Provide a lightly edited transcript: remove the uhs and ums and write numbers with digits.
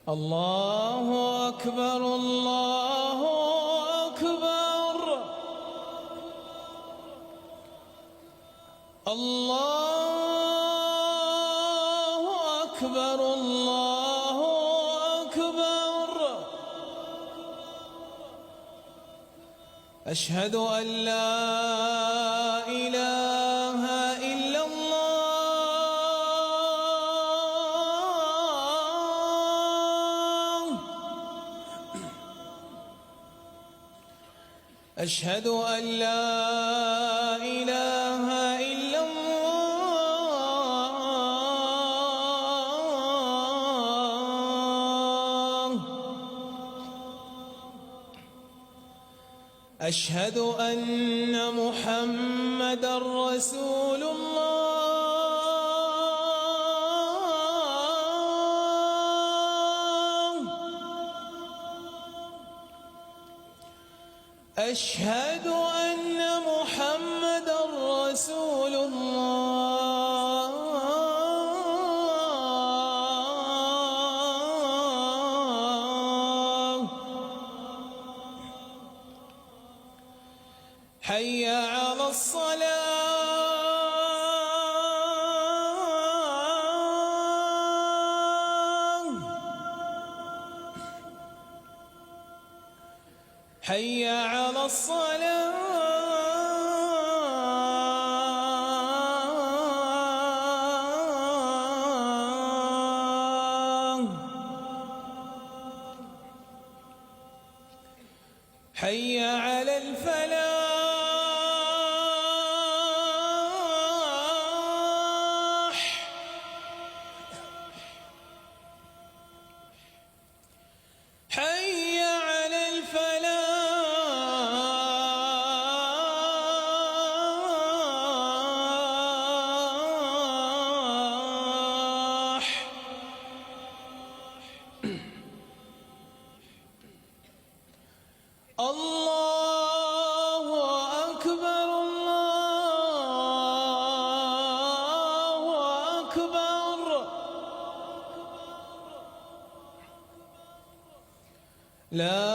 الله أكبر الله أكبر الله أكبر الله أكبر. أشهد أن لا إله إلا الله. أشهد أن لا إله إلا الله. أشهد أن محمدًا رسول الله. أشهد أن محمدًا رسول الله. حي على الصلاة. حي على الصلاة. حي على الفلاح. حي على الفلاح. الله أكبر الله أكبر. لا